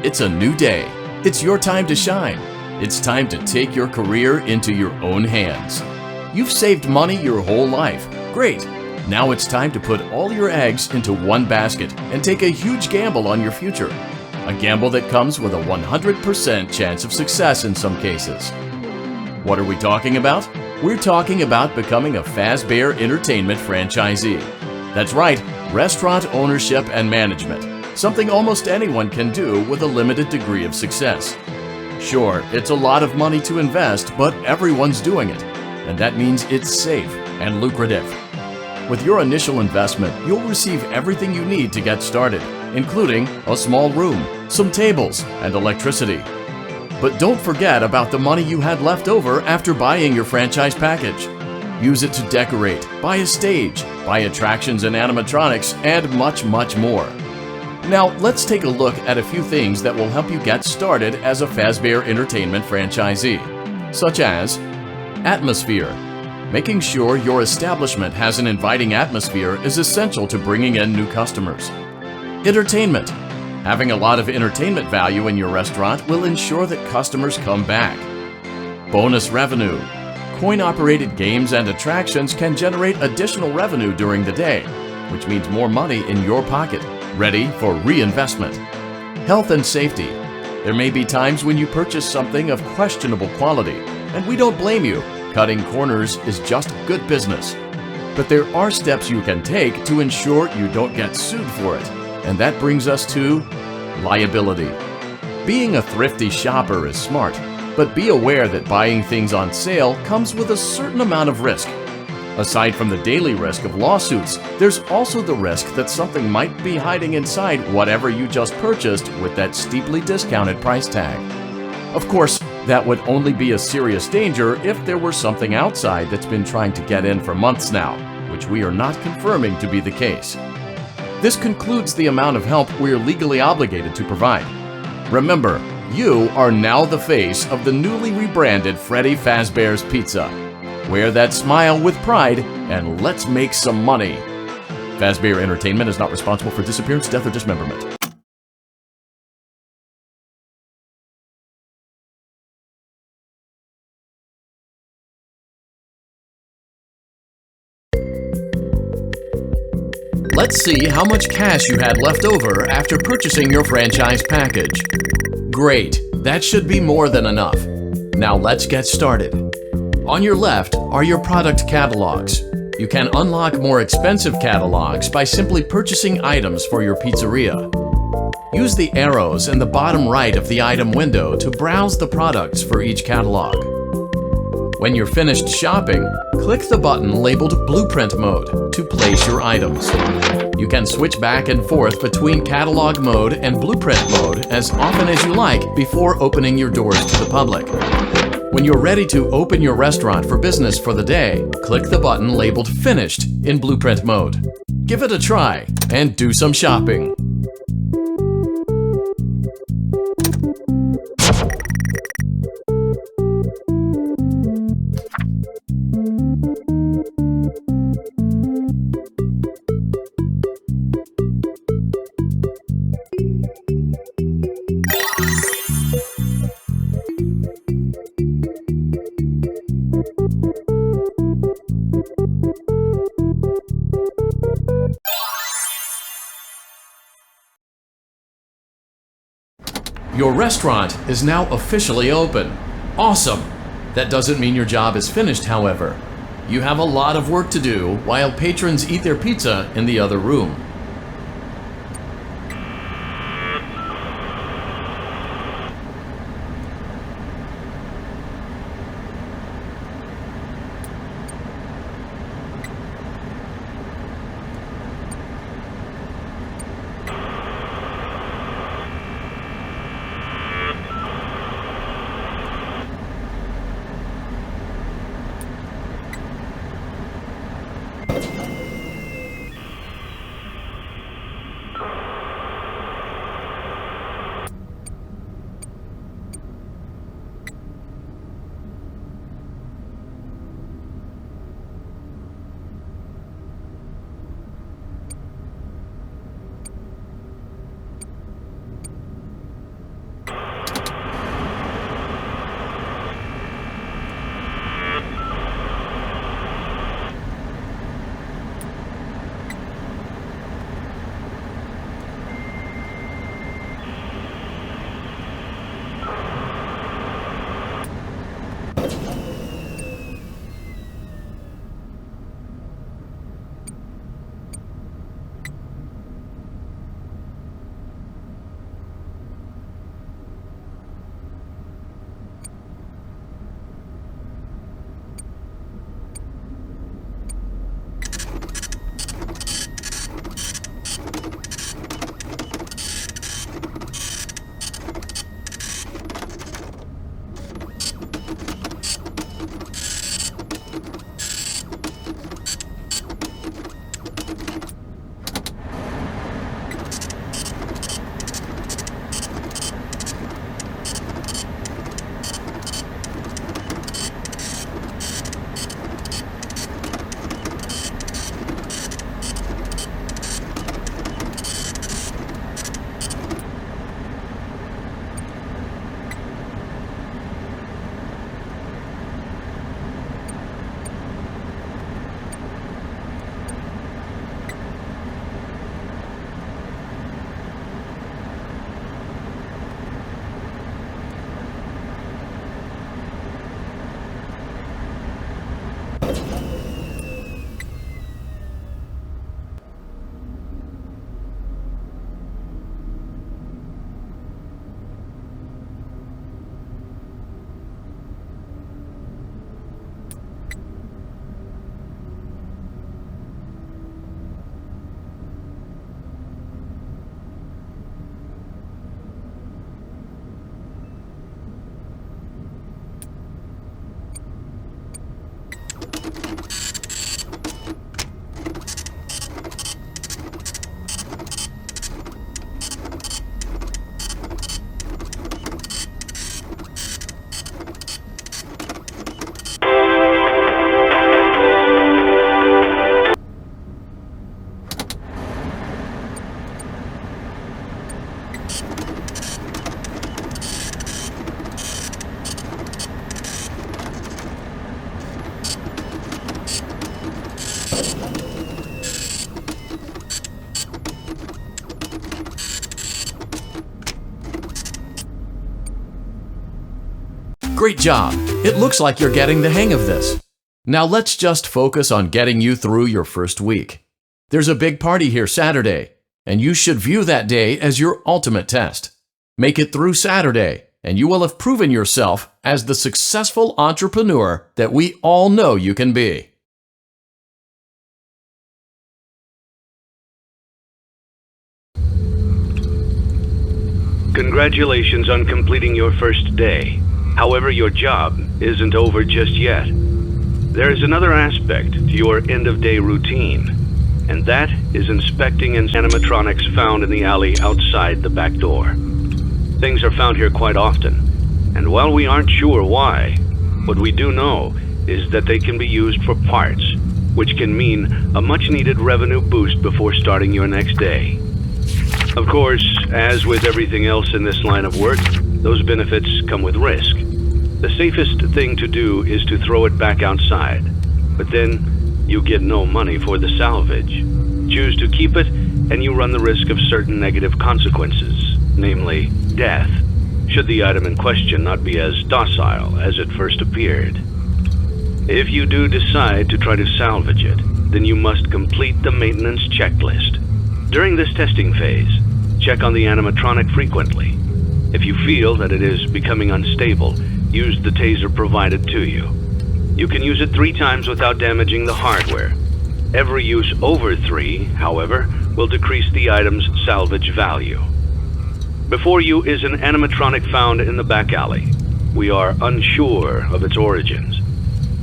It's a new day. It's your time to shine. It's time to take your career into your own hands. You've saved money your whole life. Great. Now it's time to put all your eggs into one basket and take a huge gamble on your future. A gamble that comes with a 100% chance of success in some cases. What are we talking about? We're talking about becoming a Fazbear Entertainment franchisee. That's right, restaurant ownership and management. Something almost anyone can do with a limited degree of success. Sure, it's a lot of money to invest, but everyone's doing it. And that means it's safe and lucrative. With your initial investment, you'll receive everything you need to get started, including a small room, some tables, and electricity. But don't forget about the money you had left over after buying your franchise package. Use it to decorate, buy a stage, buy attractions and animatronics, and much, much more. Now, let's take a look at a few things that will help you get started as a Fazbear Entertainment franchisee, such as atmosphere. Making sure your establishment has an inviting atmosphere is essential to bringing in new customers. Entertainment. Having a lot of entertainment value in your restaurant will ensure that customers come back. Bonus revenue. Coin-operated games and attractions can generate additional revenue during the day, which means more money in your pocket, ready for reinvestment. Health and safety. There may be times when you purchase something of questionable quality, and we don't blame you. Cutting corners is just good business. But there are steps you can take to ensure you don't get sued for it. And that brings us to liability. Being a thrifty shopper is smart, but be aware that buying things on sale comes with a certain amount of risk. Aside from the daily risk of lawsuits, there's also the risk that something might be hiding inside whatever you just purchased with that steeply discounted price tag. Of course, that would only be a serious danger if there were something outside that's been trying to get in for months now, which we are not confirming to be the case. This concludes the amount of help we're legally obligated to provide. Remember, you are now the face of the newly rebranded Freddy Fazbear's Pizza. Wear that smile with pride and let's make some money. Fazbear Entertainment is not responsible for disappearance, death, or dismemberment. Let's see how much cash you had left over after purchasing your franchise package. Great, that should be more than enough. Now let's get started. On your left are your product catalogs. You can unlock more expensive catalogs by simply purchasing items for your pizzeria. Use the arrows in the bottom right of the item window to browse the products for each catalog. When you're finished shopping, click the button labeled Blueprint Mode to place your items. You can switch back and forth between Catalog Mode and Blueprint Mode as often as you like before opening your doors to the public. When you're ready to open your restaurant for business for the day, click the button labeled Finished in Blueprint Mode. Give it a try and do some shopping. Your restaurant is now officially open. Awesome! That doesn't mean your job is finished, however. You have a lot of work to do while patrons eat their pizza in the other room. Great job! It looks like you're getting the hang of this. Now let's just focus on getting you through your first week. There's a big party here Saturday, and you should view that day as your ultimate test. Make it through Saturday, and you will have proven yourself as the successful entrepreneur that we all know you can be. Congratulations on completing your first day. However, your job isn't over just yet. There is another aspect to your end-of-day routine, and that is inspecting animatronics found in the alley outside the back door. Things are found here quite often, and while we aren't sure why, what we do know is that they can be used for parts, which can mean a much-needed revenue boost before starting your next day. Of course, as with everything else in this line of work, those benefits come with risk. The safest thing to do is to throw it back outside, but then you get no money for the salvage. Choose to keep it, and you run the risk of certain negative consequences, namely death, should the item in question not be as docile as it first appeared. If you do decide to try to salvage it, then you must complete the maintenance checklist. During this testing phase, check on the animatronic frequently. If you feel that it is becoming unstable, use the taser provided to you. You can use it 3 times without damaging the hardware. Every use over 3, however, will decrease the item's salvage value. Before you is an animatronic found in the back alley. We are unsure of its origins.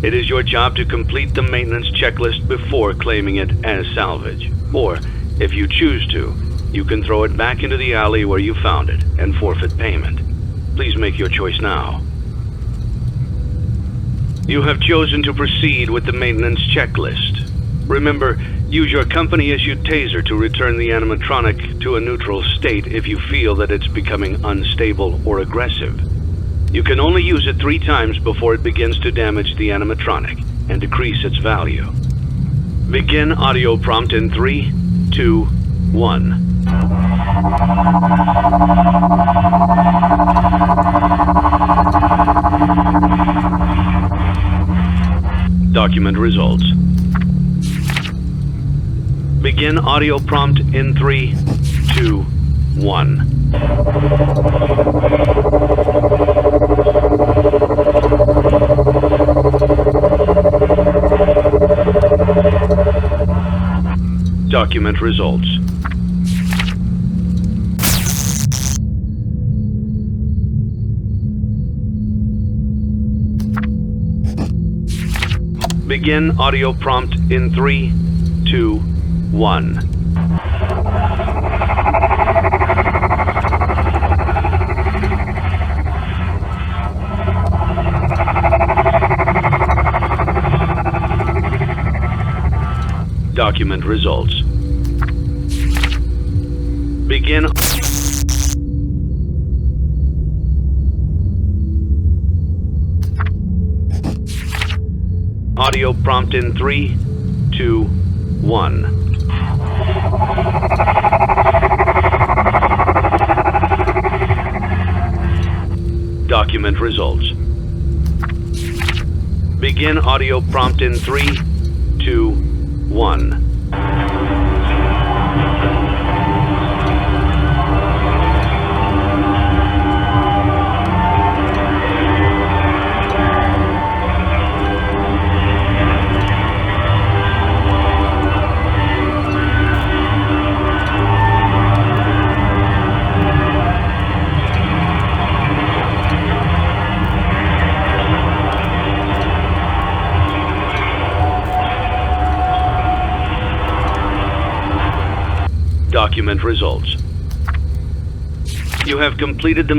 It is your job to complete the maintenance checklist before claiming it as salvage. Or, if you choose to, you can throw it back into the alley where you found it and forfeit payment. Please make your choice now. You have chosen to proceed with the maintenance checklist. Remember, use your company-issued taser to return the animatronic to a neutral state if you feel that it's becoming unstable or aggressive. You can only use it 3 times before it begins to damage the animatronic and decrease its value. Begin audio prompt in 3, 2, 1. Document results. Begin audio prompt in 3, 2, 1. Document results. Begin audio prompt in 3, 2, 1. Document results. Begin. Audio prompt in 3, 2, 1. Document results. Begin audio prompt in 3, 2, 1. Document results. You have completed the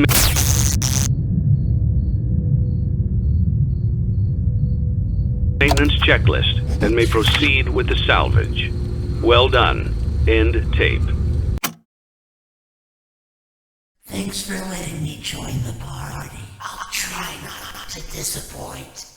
maintenance checklist and may proceed with the salvage. Well done. End tape. Thanks for letting me join the party. I'll try not to disappoint.